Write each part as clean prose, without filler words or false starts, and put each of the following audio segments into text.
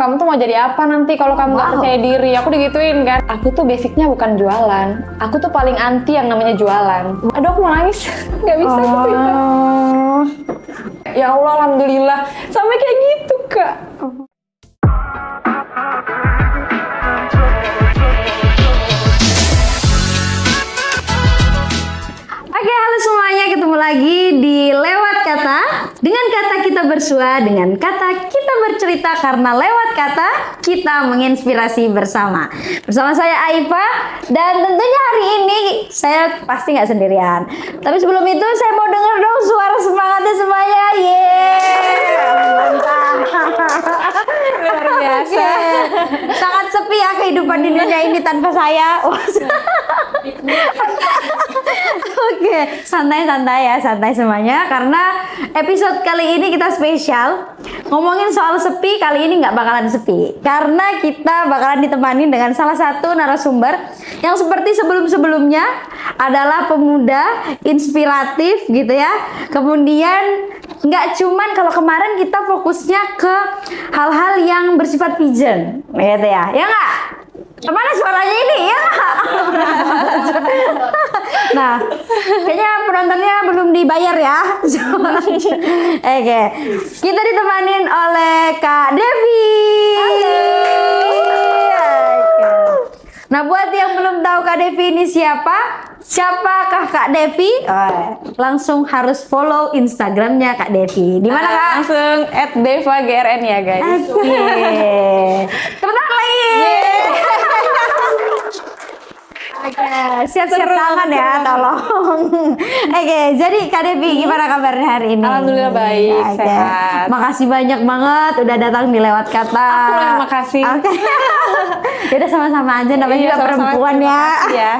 kamu tuh mau jadi apa nanti kalau kamu nggak percaya diri. Aku digituin kan. Aku tuh basicnya bukan jualan. Aku tuh paling anti yang namanya jualan. Aduh aku mau nangis. Nggak bisa gitu. Ya Allah, alhamdulillah sampai kayak gitu Kak. Oke, halo semuanya, ketemu lagi di Lewat Kata. Dengan kata kita bersua, dengan kata kita bercerita, karena lewat kata kita menginspirasi bersama. Bersama saya Aifa, dan tentunya hari ini saya pasti nggak sendirian. Tapi sebelum itu saya mau denger dong suara semangatnya semuanya. Luar biasa. Sangat sepi ya kehidupan di dunia ini tanpa saya. Oke, santai-santai ya, santai semuanya. Karena episode kali ini kita spesial. Ngomongin soal sepi, kali ini nggak bakalan sepi. Karena kita bakalan ditemani dengan salah satu narasumber yang seperti sebelum-sebelumnya adalah pemuda inspiratif gitu ya. Kemudian nggak cuman kalau kemarin kita fokusnya ke hal-hal yang bersifat pigeon, gitu ya. Ya nggak? Kemana suaranya ini ya? Nah, kayaknya penontonnya belum dibayar ya. Oke, kita ditemanin oleh Kak Devi. Halo. Nah, buat yang belum tahu Kak Devi ini siapakah Kak Devi? Langsung harus follow Instagramnya Kak Devi. Di mana Kak? Langsung @devagrn ya guys. Oke. Tepuk tangan lagi. Oke, siap-siap tangan ya, tolong. Oke, jadi Kak Devi gimana kabarnya hari ini? Alhamdulillah baik, sehat. Makasih banyak banget udah datang di Lewat Kata. Aku yang makasih. Oke. Yaudah sama-sama aja, namanya juga sama-sama, perempuan ya. Ya.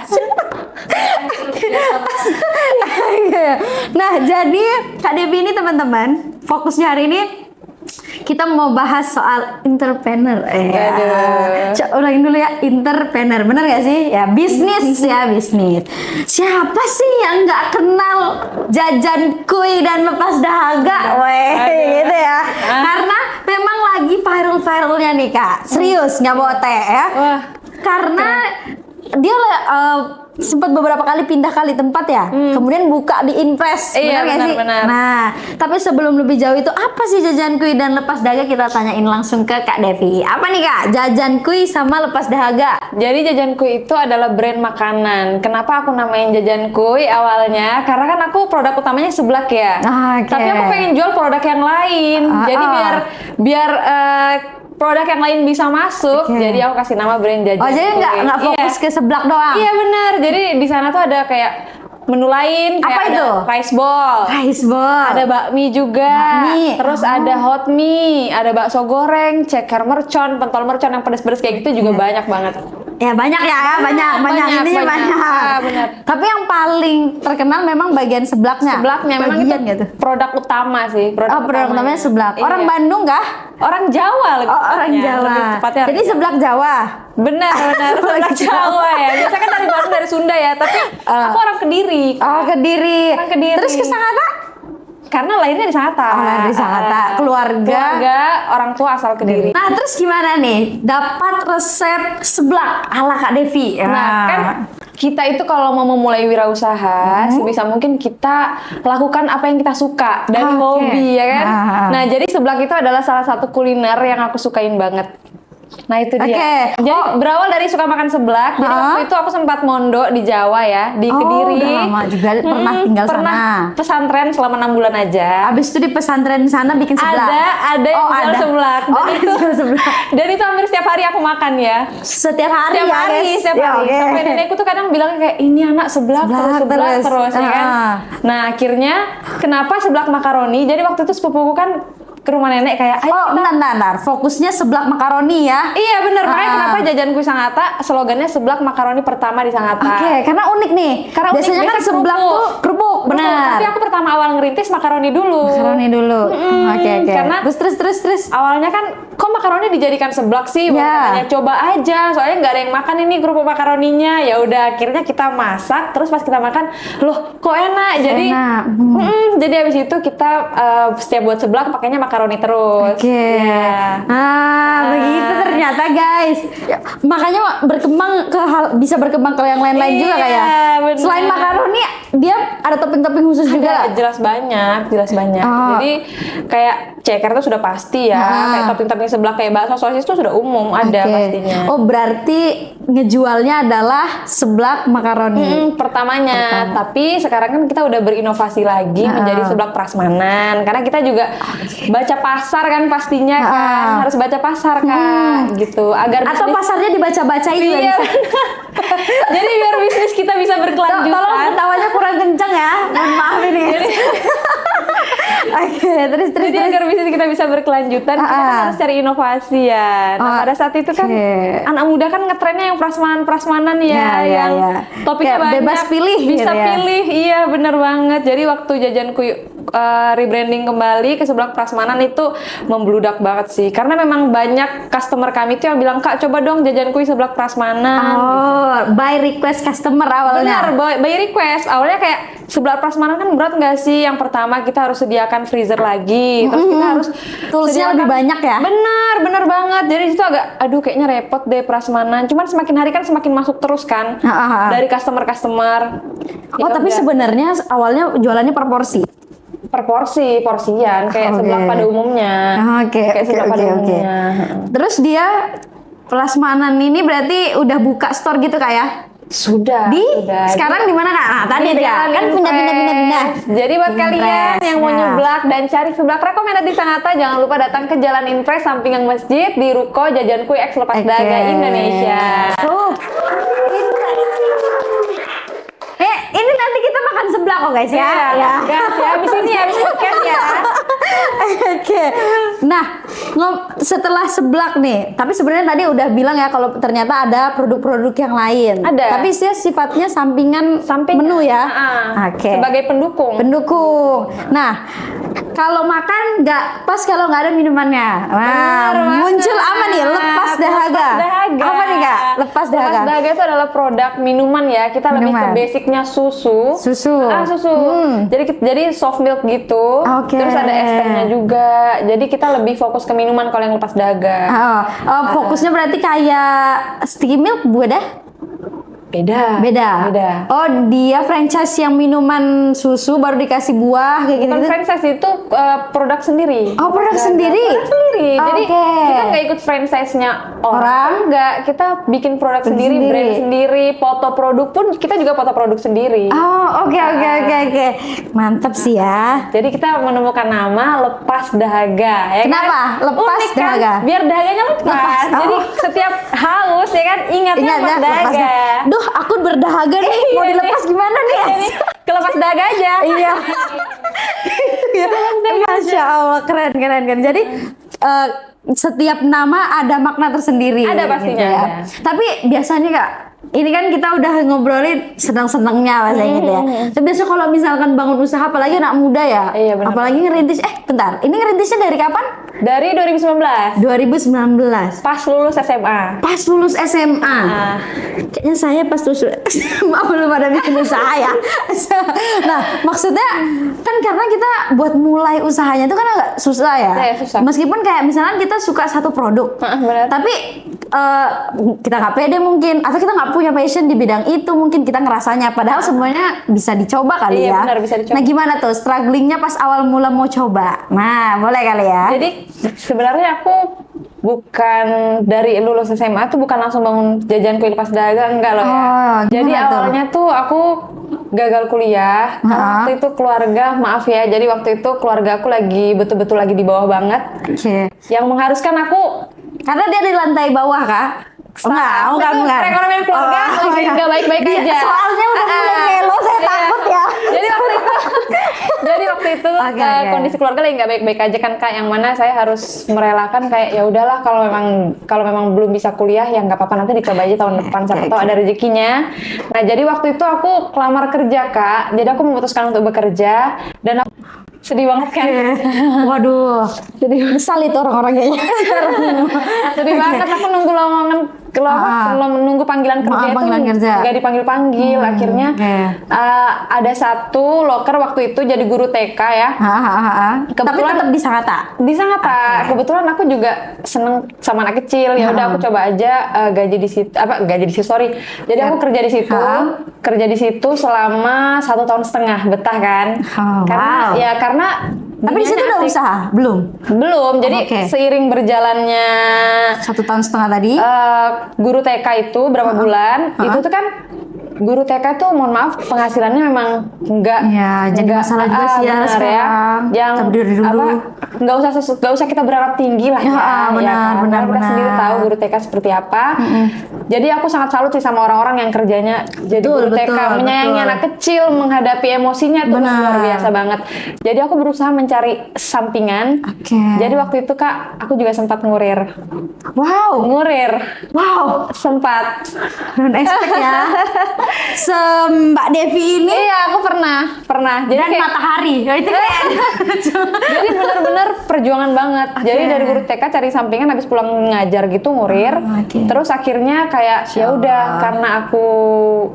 Nah, jadi Kak Devi ini teman-teman, fokusnya hari ini kita mau bahas soal entrepreneur. Ulangin dulu ya, entrepreneur, bener gak sih? Ya, bisnis ya, bisnis. Siapa sih yang nggak kenal jajan kuy dan lepas dahaga? Gitu ya. Karena memang lagi viral-viralnya nih Kak. Serius, nggak bote ya. Karena dia sempat beberapa kali pindah kali tempat ya, kemudian buka di Impress, iya, benar nggak sih? benar. Nah, tapi sebelum lebih jauh itu apa sih jajan kuy dan lepas dahaga, kita tanyain langsung ke Kak Devi. Apa nih Kak, jajan kuy sama lepas dahaga? Jadi jajan kuy itu adalah brand makanan. Kenapa aku namain jajan kuy awalnya? Karena kan aku produk utamanya seblak ya. Okay. Tapi aku pengen jual produk yang lain. Jadi biar produk yang lain bisa masuk, jadi aku kasih nama brand jajan. Oh, jadi nggak fokus ke seblak doang? Iya benar. Jadi di sana tuh ada kayak menu lain. Apa kayak itu? Ada rice ball. Rice ball. Ada bakmi juga. Terus ada hot mie, ada bakso goreng, ceker mercon, pentol mercon yang pedes-pedes kayak gitu juga banyak banget. Ya banyak ya, banyak intinya banyak. Benar. Tapi yang paling terkenal memang bagian seblaknya. Seblaknya memang itu gitu. Produk utama sih. Produk utamanya seblak. Iya. Orang Bandung kah? Orang Jawa lebih orang Jawa. Jadi seblak Jawa. Benar. Seblak Jawa ya. Biasanya kan dari Bandung, dari Sunda ya. Tapi aku orang Kediri. Oh, Kediri. Orang Kediri. Terus ke Sangatta? Karena lahirnya di Sangatta. Oh, lahir di Sangatta. Keluarga orang tua asal Kediri. Nah, terus gimana nih dapat resep seblak ala Kak Devi? Nah, kan kita itu kalau mau memulai wirausaha, sebisa mungkin kita lakukan apa yang kita suka dari hobi ya kan. Nah, jadi seblak itu adalah salah satu kuliner yang aku sukain banget. Nah itu dia. Jadi berawal dari suka makan seblak. Jadi waktu itu aku sempat mondok di Jawa ya, di Kediri. Udah lama juga pernah tinggal pernah sana. Pesantren selama 6 bulan aja. Abis itu di pesantren sana bikin seblak. Ada yang jual seblak. Seblak. Dan itu hampir setiap hari aku makan ya. Setiap hari. Setiap hari. Sampai nenekku tuh kadang bilang kayak ini anak seblak terus ya kan. Nah akhirnya kenapa seblak makaroni? Jadi waktu itu sepupuku kan ke rumah nenek kayak bentar, fokusnya seblak makaroni ya. Iya bener, makanya kenapa jajan kuy Sangatta slogannya seblak makaroni pertama di Sangatta. Oke, karena unik nih. Karena biasanya kan seblak tuh kerupuk, benar. Tapi aku pertama awal ngerintis makaroni dulu. Oke. Karena terus awalnya kan kok makaroni dijadikan seblak sih? Makanya coba aja, soalnya nggak ada yang makan ini kerupuk makaroninya. Ya udah, akhirnya kita masak, terus pas kita makan, loh kok enak. Jadi habis itu kita setiap buat seblak pakainya makaroni terus. Begitu ternyata guys. Ya, makanya bisa berkembang ke yang lain-lain juga kayak. Bener. Selain makaroni, dia ada topping-topping khusus juga. Jelas banyak. Jadi kayak ceker itu sudah pasti ya. Kayak topping-topping sebelah kayak bakso sosis itu sudah umum ada pastinya. Oh, berarti ngejualnya adalah seblak makaroni. Pertamanya. Tapi sekarang kan kita udah berinovasi lagi menjadi seblak prasmanan. Karena kita juga baca pasar kan pastinya kan. Harus baca pasar Kak. Gitu. Atau pasarnya dibaca-bacain juga iya, bisa. Jadi biar bisnis kita bisa berkelanjutan. Tolong ketawanya kurang kenceng ya. Mohon maaf ini. Oke, terus. Jadi agar bisnis kita bisa berkelanjutan, kita kan harus cari inovasi ya. Nah, pada saat itu kan anak muda kan ngetrennya yang prasmanan ya, yang topiknya banyak. Bebas pilih bisa gitu ya. pilih, iya bener banget. Jadi waktu Jajanku rebranding kembali ke seblak prasmanan itu membludak banget sih. Karena memang banyak customer kami tuh yang bilang, Kak coba dong Jajanku seblak prasmanan. Oh, by request customer awalnya. Benar, by request. Awalnya kayak seblak prasmanan kan berat nggak sih? Yang pertama kita harus sediakan freezer lagi, terus kita harus toolsnya lebih banyak ya. Bener banget. Jadi itu agak, aduh kayaknya repot deh prasmanan. Cuman semakin hari kan semakin masuk terus kan dari customer. Oh, tapi sebenarnya awalnya jualannya per porsi. Per porsian kayak seblak pada umumnya. Kayak seblak pada umumnya. Terus dia prasmanan ini berarti udah buka store gitu Kak ya? Sudah. Sekarang di mana Kak? Nah, tadi ya kan pindah. Jadi buat kalian yang mau nyeblak dan cari seblak rekomendasi Sangatta, jangan lupa datang ke Jalan Impres sampingan masjid di Ruko Jajanku X Lepas Dahaga Indonesia. Ini nanti kita makan seblak kok guys ya. Guys ya, habis podcast ya. Oke. Nah, setelah seblak nih, tapi sebenarnya tadi udah bilang ya kalau ternyata ada produk-produk yang lain. Ada. Tapi sifatnya sampingan menu ya. Sebagai pendukung. Nah, kalau makan nggak pas kalau nggak ada minumannya. Nah, muncul apa nih? Lepas dahaga. Apa nih Kak? Lepas dahaga. Lepas dahaga itu adalah produk minuman ya. Kita lebih ke basicnya susu. Susu. Jadi soft milk gitu. Terus ada es tehnya juga. Jadi kita lebih fokus ke minuman kalau yang lepas dahaga. Fokusnya berarti kayak sticky milk buah. Beda. Oh, dia franchise yang minuman susu baru dikasih buah kayak gitu. Bukan franchise, itu produk sendiri. Oh, produk sendiri. Jadi kita nggak ikut franchise-nya orang, nggak. Kita bikin produk sendiri, brand sendiri, foto produk pun kita juga foto produk sendiri. Oh, oke. Mantap sih ya. Jadi kita menemukan nama Lepas Dahaga. Ya kenapa? Kan? Lepas unik, dahaga. Kan? Biar dahaganya lepas. Jadi setiap haus ya kan ingatnya lepas dahaga. Duh, aku berdahaga nih. Mau dilepas gimana nih? Kelepas dahaga aja. Iya. Masya Allah, keren. Jadi setiap nama ada makna tersendiri. Ada pastinya. Gitu ya. Tapi biasanya Kak, ini kan kita udah ngobrolin senang-senangnya bahasanya gitu ya. Tapi biasanya kalau misalkan bangun usaha, apalagi anak muda ya, apalagi ngerintis. Bentar, ini ngerintisnya dari kapan? Dari 2019. 2019. Pas lulus SMA. Kayaknya saya pas lulus SMA belum ada bikin usaha ya. Nah, maksudnya kan karena kita buat mulai usahanya itu kan agak susah ya. Susah. Meskipun kayak misalnya kita suka satu produk, tapi kita nggak pede mungkin, atau kita nggak punya passion di bidang itu, mungkin kita ngerasanya. Padahal semuanya bisa dicoba kali ya. Benar, bisa dicoba. Nah, gimana tuh strugglingnya pas awal mula mau coba? Nah, boleh kali ya. Jadi sebenarnya aku bukan dari lulus SMA tuh bukan langsung bangun Jajanku Lepas Dahaga, enggak loh ya. Jadi awalnya tuh aku gagal kuliah. Waktu itu keluarga, maaf ya. Jadi waktu itu keluarga aku lagi betul-betul lagi di bawah banget. Yang mengharuskan aku, karena dia di lantai bawah Kak. Enggak. Perekonomian keluarga lagi nggak baik-baik aja. Soalnya udah mulai melo, saya takut ya. Jadi waktu itu kondisi keluarga lagi nggak baik-baik aja kan Kak. Yang mana saya harus merelakan kayak ya udahlah, kalau memang belum bisa kuliah ya nggak apa-apa, nanti dicoba aja tahun depan, siapa tahu ada rezekinya. Nah jadi waktu itu aku kelamar kerja Kak. Jadi aku memutuskan untuk bekerja dan aku sedih banget kan. Waduh, jadi nyesal itu orang-orang kayaknya. sedih banget. Aku nunggu lowongan nunggu panggilan kerja itu panggilan kerja. nggak dipanggil-panggil. Akhirnya ada satu loker waktu itu jadi guru TK ya. Tapi tetap di Sangatta. Di Sangatta. Kebetulan aku juga seneng sama anak kecil. Ya udah aku coba aja gaji di situ. Sorry. Jadi aku kerja di situ. Kerja di situ selama 1,5 tahun betah kan. Karena tapi di situ udah usaha? Belum. Jadi seiring berjalannya 1,5 tahun tadi, guru TK itu berapa bulan, itu tuh kan guru TK tuh mohon maaf penghasilannya memang jadi masalah juga sih ya sekarang. Yang dulu nggak usah kita berharap tinggi lah benar. Kita sendiri tahu guru TK seperti apa. Jadi aku sangat salut sih sama orang-orang yang kerjanya jadi guru TK, menyayangi anak kecil, menghadapi emosinya tuh luar biasa banget. Jadi aku berusaha mencari sampingan. Jadi waktu itu Kak, aku juga sempat ngurir. Sempat. Non expect ya. Mbak Devi ini. Iya, aku pernah. Jadi dan kayak matahari. Itu kayak. Jadi benar-benar perjuangan banget. Jadi dari guru TK cari sampingan habis pulang ngajar gitu ngurir. Terus akhirnya kayak ya udah karena aku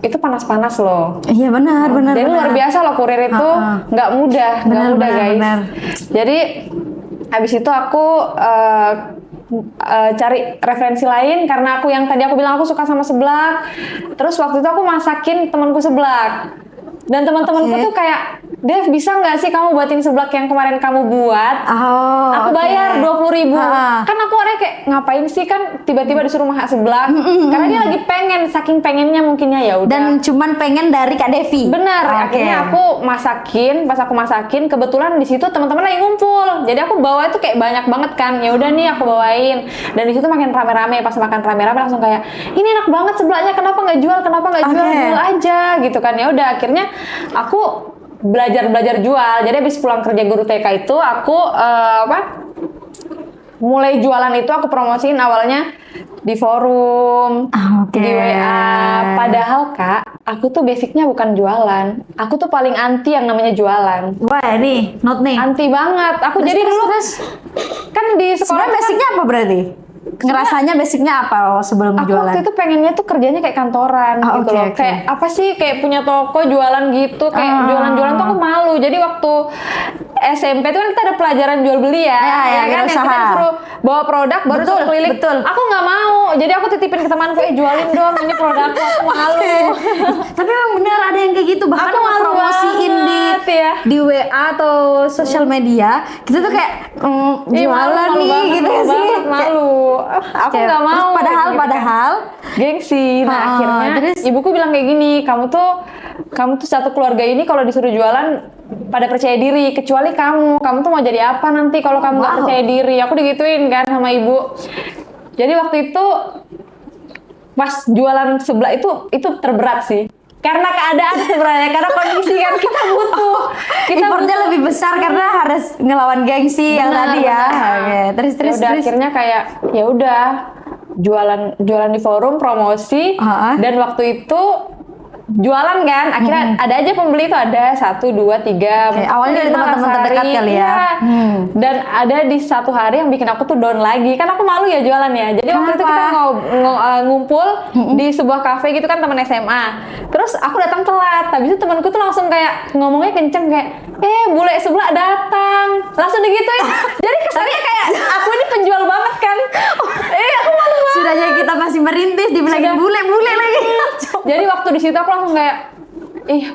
itu panas-panas loh. Iya benar. Jadi luar biasa loh kurir itu nggak mudah guys. Jadi habis itu aku cari referensi lain karena aku yang tadi aku bilang aku suka sama seblak. Terus waktu itu aku masakin temanku seblak. Dan teman-temanku tuh kayak, Dev bisa nggak sih kamu buatin seblak yang kemarin kamu buat? Aku bayar 20.000. Kan aku orangnya kayak ngapain sih kan tiba-tiba disuruh masak seblak? Karena dia lagi pengen, saking pengennya mungkinnya ya udah. Dan cuman pengen dari Kak Devi. Benar. Akhirnya aku masakin, pas aku masakin kebetulan di situ teman-teman lagi ngumpul. Jadi aku bawa itu kayak banyak banget kan. Ya udah nih aku bawain. Dan di situ makin rame-rame. Pas makan rame-rame langsung kayak, ini enak banget seblaknya. Kenapa nggak jual? Jual aja gitu kan. Ya udah akhirnya aku belajar jual. Jadi habis pulang kerja guru TK itu aku mulai jualan itu aku promosiin awalnya di forum, di WA. Padahal Kak, aku tuh basicnya bukan jualan. Aku tuh paling anti yang namanya jualan. Wah nih, not nih. Anti banget. Aku jadi dulu kan di sekolah sebenarnya basicnya apa berarti? Ngerasanya basicnya apa sebelum aku jualan? waktu itu pengennya tuh kerjanya kayak kantoran gitu loh. Kayak apa sih kayak punya toko jualan gitu, kayak jualan-jualan tuh aku malu. Jadi waktu SMP itu kan kita ada pelajaran jual beli ya kan yang kita disuruh bawa produk baru suruh keliling. Aku nggak mau. Jadi aku titipin ke temanku, jualin dong ini produkku, aku malu. Tapi emang bener ada yang kayak gitu, bahkan aku malu promosiin di WA atau sosial media, kita tuh kayak jualan malu nih banget, gitu sih. Malu. Aku nggak mau. Padahal gengsi. Nah akhirnya terus ibuku bilang kayak gini, kamu tuh satu keluarga ini kalau disuruh jualan pada percaya diri, kecuali kamu tuh mau jadi apa nanti kalau kamu nggak percaya diri. Aku digituin kan sama ibu. Jadi waktu itu pas jualan seblak itu terberat sih. Karena keadaan sebenarnya, karena kondisi kan kita butuh. Effortnya lebih besar karena harus ngelawan gengsi yang tadi ya. Terus. Akhirnya kayak ya udah jualan di forum promosi dan waktu itu jualan kan, akhirnya ada aja pembeli tuh, ada 1, 2, 3. Awalnya dari teman-teman terdekat kali ya. Dan ada di satu hari yang bikin aku tuh down lagi, kan aku malu ya jualan ya. Jadi waktu itu kita ngumpul di sebuah kafe gitu kan, teman SMA. Terus aku datang telat, habis itu temanku tuh langsung kayak ngomongnya kenceng kayak, bule sebelah datang, langsung digituin. Jadi kesannya kayak aku ini penjual banget kan. Aku malu banget. Sudahnya kita masih merintis dibilangin bule lagi. Jadi waktu di situ aku langsung kayak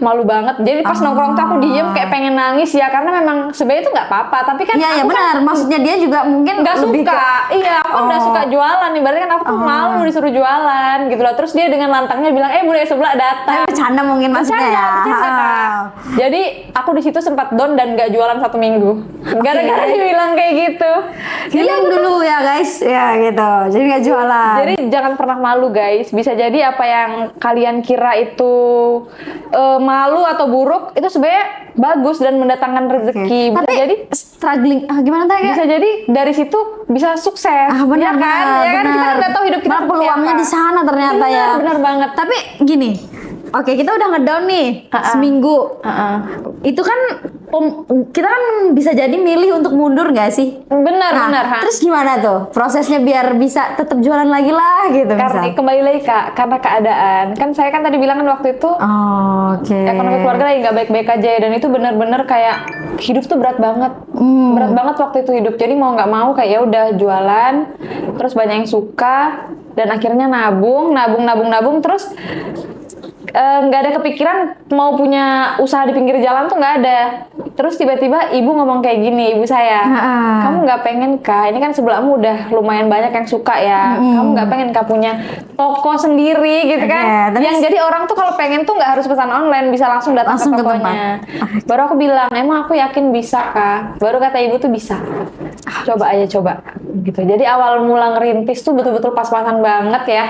malu banget. Jadi pas nongkrong tuh aku diem kayak pengen nangis ya, karena memang sebenarnya itu nggak apa-apa, tapi kan iya benar, maksudnya dia juga mungkin nggak suka. Aku udah suka jualan nih, berarti kan aku tuh malu disuruh jualan gitu loh. Terus dia dengan lantangnya bilang bule sebelah datang. Bercanda mungkin maksudnya ya. Kak. Jadi aku di situ sempat down dan nggak jualan 1 minggu gara-gara dia bilang kayak gitu. Healing dulu ya guys, ya gitu. Jadi nggak jualan. Jadi jangan pernah malu guys. Bisa jadi apa yang kalian kira itu malu atau buruk itu sebenarnya bagus dan mendatangkan rezeki. Bisa Tapi jadi struggling gimana tadi? Bisa jadi dari situ bisa sukses. Benar kan? Ya kan kita nggak tahu hidup kita seperti peluangnya apa. di sana ternyata ya. Benar banget. Tapi gini, oke kita udah ngedown nih seminggu. Itu kan kita kan bisa jadi milih untuk mundur nggak sih? Benar, Nah, benar. terus gimana tuh prosesnya biar bisa tetap jualan lagi lah gitu Karena misal? kembali lagi Kak, karena keadaan. Kan saya kan tadi bilang kan waktu itu Oh, oke. ekonomi keluarga lagi nggak baik-baik aja ya, dan itu benar-benar kayak hidup tuh berat banget. Berat banget waktu itu hidup. Jadi mau nggak mau kayak ya udah jualan, terus banyak yang suka, dan akhirnya nabung terus nggak ada kepikiran mau punya usaha di pinggir jalan tuh nggak ada. Terus tiba-tiba ibu ngomong kayak gini, ibu saya, kamu nggak pengen Kak, ini kan sebelahmu udah lumayan banyak yang suka ya, kamu nggak pengen Kak punya toko sendiri gitu kan? Tapi Yang jadi orang tuh kalau pengen tuh nggak harus pesan online, bisa langsung datang Langsung ke ke tokonya. Baru aku bilang, emang aku yakin bisa Kak. Baru kata ibu tuh bisa. Coba aja coba gitu. Jadi awal mula ngerintis tuh betul-betul pas-pasan banget ya.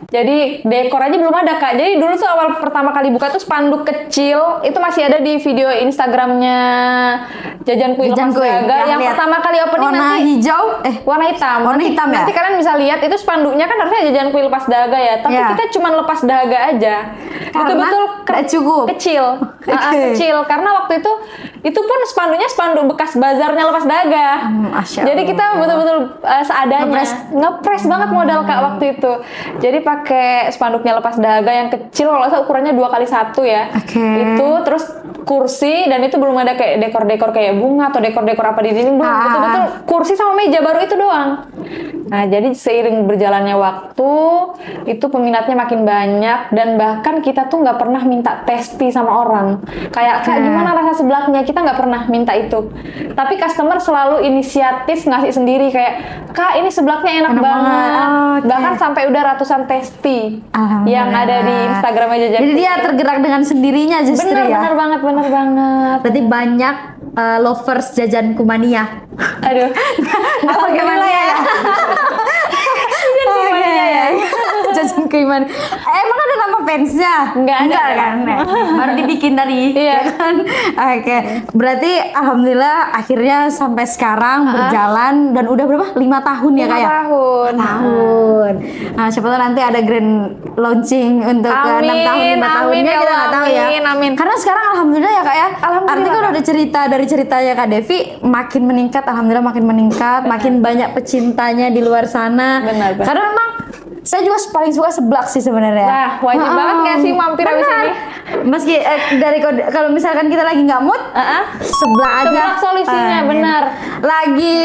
Jadi dekor aja belum ada Kak. Jadi dulu tuh awal pertama kali buka tuh spanduk kecil, itu masih ada di video Instagramnya Jajan Kuil Jajan Lepas Kuil, Dahaga yang lihat pertama kali opening warna nanti hijau, warna hitam. Warna hitam ya? Nanti kalian bisa lihat itu spanduknya kan harusnya Jajan Kuil Lepas Dahaga ya, tapi Iya. kita cuma lepas dahaga aja. Betul-betul nggak cukup. kecil. Oke. Kecil karena waktu itu pun spanduknya spanduk bekas bazarnya Lepas Dahaga. Masya Jadi kita Allah. betul-betul seadanya. Ngepres banget modal Kak waktu itu. Jadi pakai spanduknya Lepas Dahaga yang kecil, kalau nggak salah ukurannya 2x1 ya. Oke. Itu terus kursi, dan itu belum ada kayak dekor-dekor kayak bunga atau dekor-dekor apa di dinding, belum. Betul-betul kursi sama meja baru itu doang. Nah, jadi seiring berjalannya waktu, itu peminatnya makin banyak, dan bahkan kita tuh nggak pernah minta testi sama orang. Kayak, Kak, gimana rasa seblaknya? Kita nggak pernah minta itu. Tapi customer selalu inisiatif ngasih sendiri, kayak, Kak, ini seblaknya enak banget. Oke. Bahkan sampai udah ratusan testi yang ada di Instagramnya Jajan. Jadi dia tergerak dengan sendirinya justru bener, ya. bener banget. Berarti banyak lovers Jajan Kumania. Aduh, Alhamdulillah ya. Kumania ya. Jajan Kumania. Emang ada nama fansnya? Nggak ada. kan? Baru dibikin dari. Iya. ya kan? Oke. Berarti alhamdulillah akhirnya sampai sekarang berjalan, dan udah berapa? 5 tahun ya 5 Kak ya? tahun. Tahun. Nah, siapa tahu nanti ada grand launching untuk 6 Amin, tahun, 5 tahunnya amin, ya kita Allah, nggak tahu ya. amin. Karena sekarang alhamdulillah ya Kak ya. Alhamdulillah. Artinya kan udah cerita dari ceritanya Kak Devi makin meningkat, alhamdulillah makin meningkat, makin banyak pecintanya di luar sana. Benar. Karena memang saya juga paling suka seblak sih sebenarnya. Nah, wajib banget nggak sih mampir abis Benar. ini? Meski kalau misalkan kita lagi nggak mood, seblak aja. Seblak solusinya, Gitu. benar. Lagi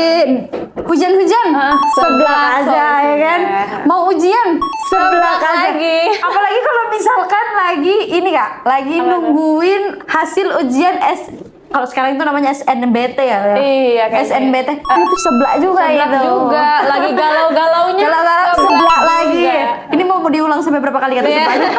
hujan-hujan, seblak seblak aja ya kan. solusinya. Mau ujian, seblak aja. lagi. Apalagi kalau misalkan lagi ini Kak, lagi nungguin hasil ujian kalau sekarang itu namanya SNBT ya. Iya, kayaknya. SNBT. Itu seblak juga Seblak itu. juga, lagi galau-galaunya. Galau-galau seblak lagi. juga. Ini mau diulang sampai berapa kali kata Iya. seblaknya?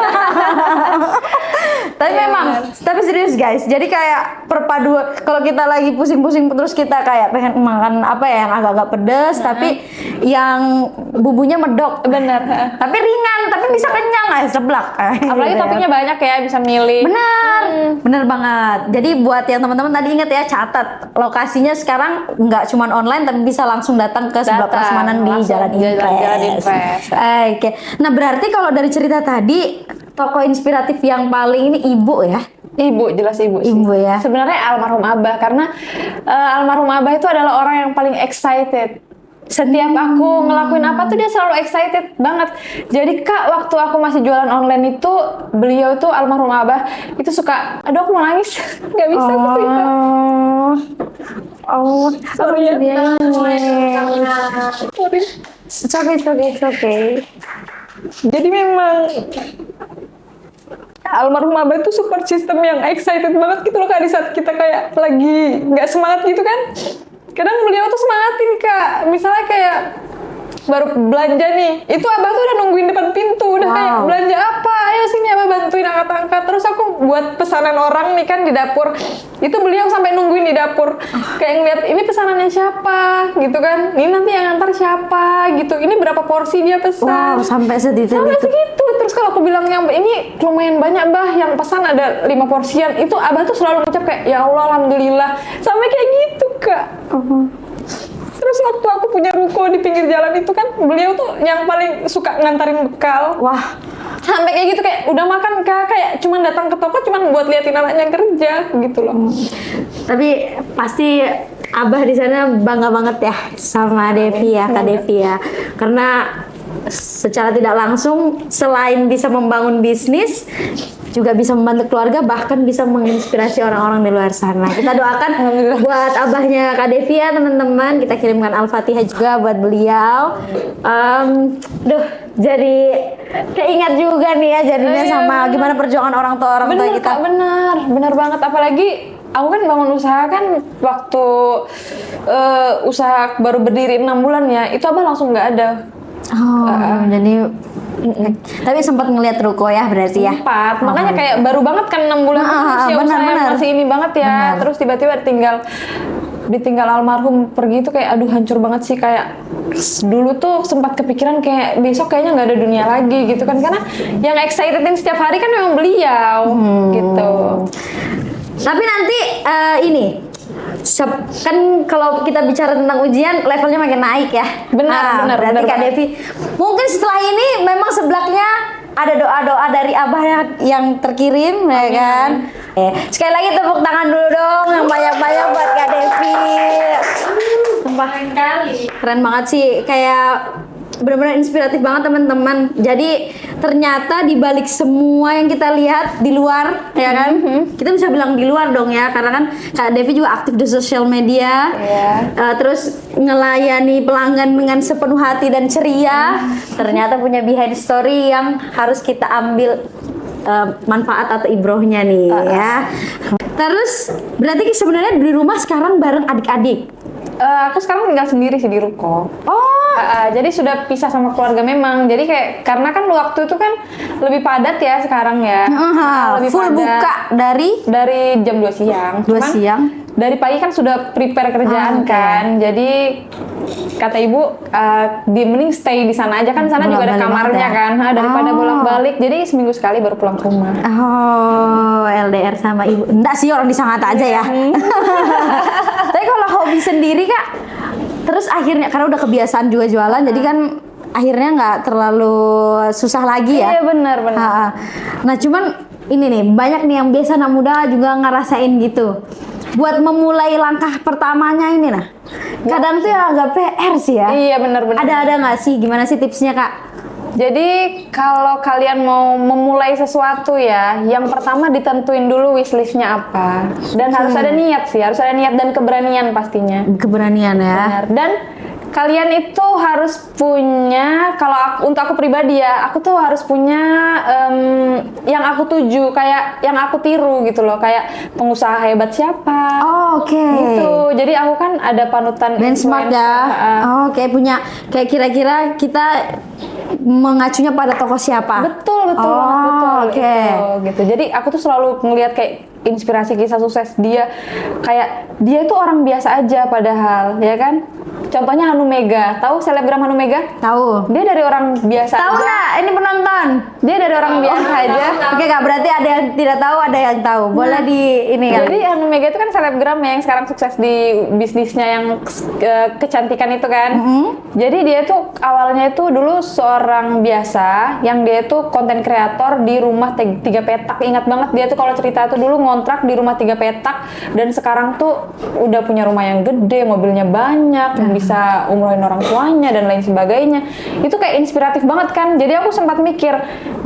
Tapi Iya, memang, tapi serius guys. Jadi kayak perpaduan. Kalau kita lagi pusing-pusing terus kita kayak pengen makan apa ya yang agak-agak pedes, tapi yang bumbunya medok. Bener. Tapi ringan, tapi bisa kenyang seblak. Apalagi Gitu ya. toppingnya banyak ya, bisa milih. Benar, benar banget. Jadi buat yang teman-teman tadi ingat ya, catat lokasinya sekarang nggak cuma online, tapi bisa langsung datang ke sebelah Datang, prasmanan di langsung Jalan Jalan Impres. Impres. Oke. Nah berarti kalau dari cerita tadi, tokoh inspiratif yang paling ini ibu ya? Ibu, jelas ibu sih. Ibu ya. Sebenarnya almarhum Abah, karena almarhum Abah itu adalah orang yang paling excited. Setiap aku ngelakuin apa tuh dia selalu excited banget. Jadi Kak, waktu aku masih jualan online itu, beliau tuh almarhum Abah itu suka, aduh aku mau nangis, nggak bisa aku cerita. Sorry ya. Sorry. It's okay. Jadi memang almarhum Abah itu support system yang excited banget gitu loh Kak, di saat kita kayak lagi nggak semangat gitu kan. Kadang beliau tuh semangatin Kak, misalnya kayak baru belanja nih, itu Abah tuh udah nungguin depan pintu, udah kayak belanja apa, ayo sini Abah bantuin angkat-angkat. Terus aku buat pesanan orang nih kan di dapur, itu beliau sampai nungguin di dapur, kayak ngeliat ini pesanannya siapa gitu kan, ini nanti yang antar siapa gitu, ini berapa porsi dia pesan. Wow, sampai sedetail Sampai itu. segitu. Terus kalau aku bilang yang ini lumayan banyak Bah, yang pesan ada 5 porsian, itu Abah tuh selalu ngucap kayak ya Allah alhamdulillah, sampai kayak gitu Kak. Terus waktu aku punya ruko di pinggir jalan itu kan, beliau tuh yang paling suka ngantarin bekal. Wah, Sampai kayak gitu, kayak udah makan kak, kayak cuman datang ke toko cuman buat liatin anaknya kerja gitu loh. Tapi pasti Abah di sana bangga banget ya sama Devi ya, Kak Devi ya. Karena secara tidak langsung selain bisa membangun bisnis, juga bisa membantu keluarga, bahkan bisa menginspirasi orang-orang di luar sana. Kita doakan buat abahnya Kak Devi ya teman-teman. Kita kirimkan Al-Fatihah juga buat beliau. Jadi keingat juga nih ya jadinya sama gimana perjuangan orang tua Bener kita. Kak, bener banget. Apalagi aku kan bangun usaha kan waktu usaha baru berdiri 6 bulan ya, itu abah langsung nggak ada. Jadi tapi sempat ngeliat ruko ya berarti ya. Sempat, makanya kayak baru banget kan 6 bulan usia usaha masih ini banget ya. Terus tiba-tiba ditinggal almarhum pergi itu kayak aduh hancur banget sih. Kayak dulu tuh sempat kepikiran kayak besok kayaknya nggak ada dunia lagi gitu kan, karena yang excitedin setiap hari kan memang beliau gitu. Tapi nanti ini kan kalau kita bicara tentang ujian levelnya makin naik ya. Benar. Berarti Kak Devi mungkin setelah ini memang sebelaknya ada doa-doa dari Abah yang terkirim ya kan. Sekali lagi tepuk tangan dulu dong yang banyak-banyak buat Kak Devi. Sumpah keren banget sih, kayak benar-benar inspiratif banget teman-teman. Jadi ternyata di balik semua yang kita lihat di luar ya kan, kita bisa bilang di luar dong ya, karena kan Kak Devi juga aktif di sosial media, terus ngelayani pelanggan dengan sepenuh hati dan ceria. Ternyata punya behind story yang harus kita ambil manfaat atau ibrohnya nih ya. Terus berarti sebenarnya di rumah sekarang bareng adik-adik. Aku sekarang tinggal sendiri sih di ruko. Jadi sudah pisah sama keluarga memang. Jadi kayak karena kan waktu itu kan lebih padat ya sekarang ya. Lebih full padat. buka dari jam 2 siang. 2 siang. Dari pagi kan sudah prepare kerjaan kan. Jadi kata ibu mending stay di sana aja kan, sana juga ada kamarnya kan. Daripada bolak-balik. Jadi seminggu sekali baru pulang ke rumah. LDR sama ibu. Enggak sih, orang di Sangatta aja ya. Tapi kalau hobi sendiri Kak, terus akhirnya karena udah kebiasaan juga jualan, jadi kan akhirnya nggak terlalu susah lagi ya. Iya benar. Nah cuman ini nih banyak nih yang biasa anak muda juga ngerasain gitu. Buat memulai langkah pertamanya ini nah, kadang tuh ya agak PR sih ya. Iya benar. Ada nggak sih, gimana sih tipsnya Kak? Jadi kalau kalian mau memulai sesuatu ya, yang pertama ditentuin dulu wishlistnya apa. Dan harus ada niat sih, harus ada niat dan keberanian pastinya. Keberanian ya. Benar. Dan kalian itu harus punya, untuk aku pribadi ya, aku tuh harus punya yang aku tuju, kayak yang aku tiru gitu loh, kayak pengusaha hebat siapa. Gitu. Jadi aku kan ada panutan benchmark ya. Punya kayak kira-kira kita mengacunya pada tokoh siapa? Betul. Gitu. Jadi aku tuh selalu ngelihat kayak inspirasi kisah sukses dia, kayak dia itu orang biasa aja padahal, ya kan? Contohnya Hanum Mega, tahu selebgram Hanum Mega? Tahu. Dia dari orang biasa tahu aja. Nggak? Ini penonton. Dia dari orang biasa aja. Oke Kak, berarti ada yang tidak tahu, ada yang tahu. Boleh di ini kan? Jadi Hanum Mega itu kan selebgram yang sekarang sukses di bisnisnya yang kecantikan itu kan. Jadi dia tuh awalnya itu dulu seorang biasa, yang dia tuh konten kreator di rumah 3 petak. Ingat banget dia tuh kalau cerita tuh dulu ngontrak di rumah 3 petak, dan sekarang tuh udah punya rumah yang gede, mobilnya banyak, bisa umrohin orang tuanya dan lain sebagainya. Itu kayak inspiratif banget kan. Jadi aku sempat mikir,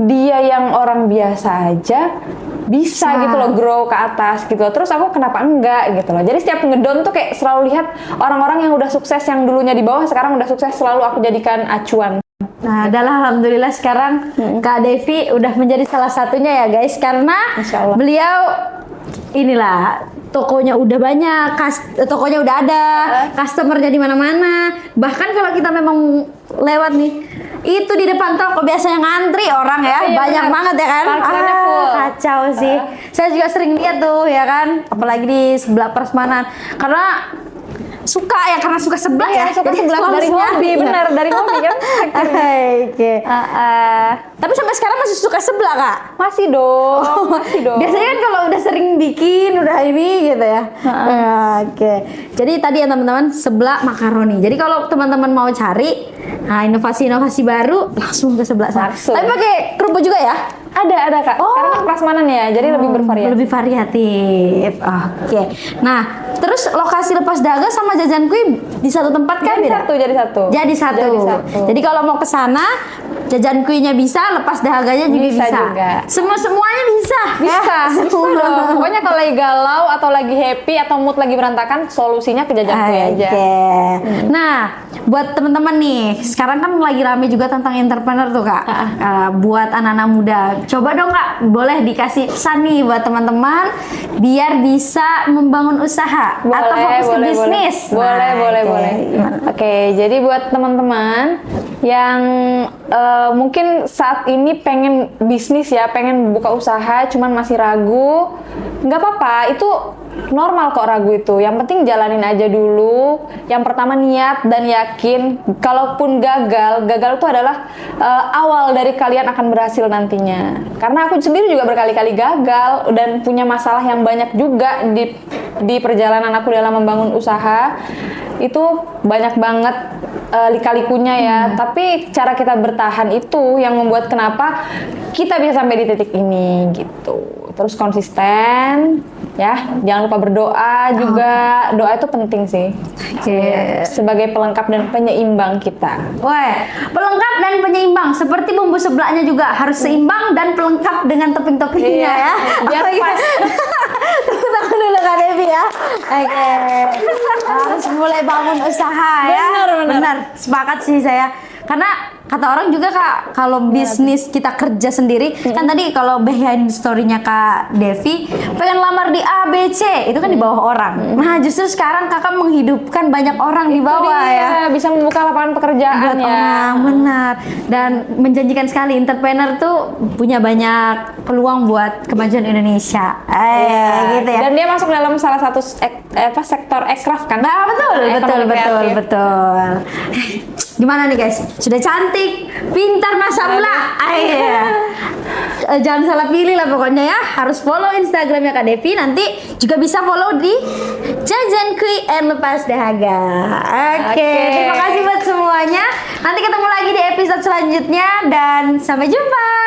dia yang orang biasa aja bisa gitu loh grow ke atas gitu loh. Terus aku kenapa enggak gitu loh. Jadi setiap ngedon tuh kayak selalu lihat orang-orang yang udah sukses, yang dulunya di bawah sekarang udah sukses, selalu aku jadikan acuan. Nah, adalah alhamdulillah sekarang Kak Devi udah menjadi salah satunya ya guys, karena beliau inilah tokonya udah banyak, tokonya udah ada, customernya di mana-mana. Bahkan kalau kita memang lewat nih, itu di depan toko biasanya ngantri orang ya, banyak banget ya kan? Parkirannya full. Kacau sih. Saya juga sering lihat tuh ya kan, apalagi di sebelah Prasmanan. Karena suka ya, karena suka seblak ya. Suka Jadi seblak dari solusinya, hobi, iya. benar dari hobi kan. Oke. Tapi sampai sekarang masih suka seblak, Kak? Masih dong, masih dong. Biasanya kan kalau udah sering bikin, udah ini gitu ya. Oke. Jadi tadi ya teman-teman, seblak makaroni. Jadi kalau teman-teman mau cari inovasi-inovasi baru, langsung ke seblak sana. Langsung. Tapi pakai kerupuk juga ya? Ada Kak. Karena kan prasmanan ya, jadi lebih bervariasi. Lebih variatif. Oke. Nah, terus lokasi lepas dahaga sama jajan kui di satu tempat kan beda? Jadi satu. Jadi satu. Jadi kalau mau ke sana, jajan kuinya bisa, lepas dahaganya juga bisa. Juga. Semuanya bisa. Bisa dong. Pokoknya kalau lagi galau atau lagi happy atau mood lagi berantakan, solusinya ke jajan kue aja. Nah, buat teman-teman nih, sekarang kan lagi rame juga tentang entrepreneur tuh, Kak. Buat anak-anak muda, coba dong Kak, boleh dikasih pesan nih buat teman-teman biar bisa membangun usaha atau fokus ke bisnis. Boleh. Oke, jadi buat teman-teman yang mungkin saat ini pengen bisnis ya, pengen buka usaha, cuman masih ragu, nggak apa-apa, itu normal kok ragu itu. Yang penting jalanin aja dulu. Yang pertama niat dan yakin. Kalaupun gagal itu adalah awal dari kalian akan berhasil nantinya. Karena aku sendiri juga berkali-kali gagal dan punya masalah yang banyak juga di perjalanan aku dalam membangun usaha. Itu banyak banget lika-likunya ya. Tapi cara kita bertahan itu yang membuat kenapa kita bisa sampai di titik ini gitu. Terus konsisten ya, jangan lupa berdoa juga. Doa itu penting sih. Sebagai pelengkap dan penyeimbang kita. Wah, pelengkap dan penyeimbang. Seperti bumbu seblaknya juga harus seimbang dan pelengkap dengan topping-toppingnya ya. Biar pas. Tepuk tangan dulu Kak Devi ya. Oke. Harus mulai bangun usaha ya. Benar. Sepakat sih saya. Karena kata orang juga Kak, kalau bisnis kita kerja sendiri, kan tadi kalau behind story-nya Kak Devi, pengen lamar di A, B, C, itu kan di bawah orang. Nah justru sekarang Kakak menghidupkan banyak orang di bawah ya. Bisa membuka lapangan pekerjaan buat ya. Orang, benar. Dan menjanjikan sekali, entrepreneur tuh punya banyak peluang buat kemajuan Indonesia. Gitu ya. Dan dia masuk dalam salah satu sektor aircraft kan? Nah, betul. Gimana nih guys? Sudah cantik, pintar masak pula. Jangan salah pilih lah pokoknya ya. Harus follow Instagramnya Kak Devi. Nanti juga bisa follow di Jajan Kui and Lepas Dahaga. Oke. Terima kasih buat semuanya. Nanti ketemu lagi di episode selanjutnya dan sampai jumpa.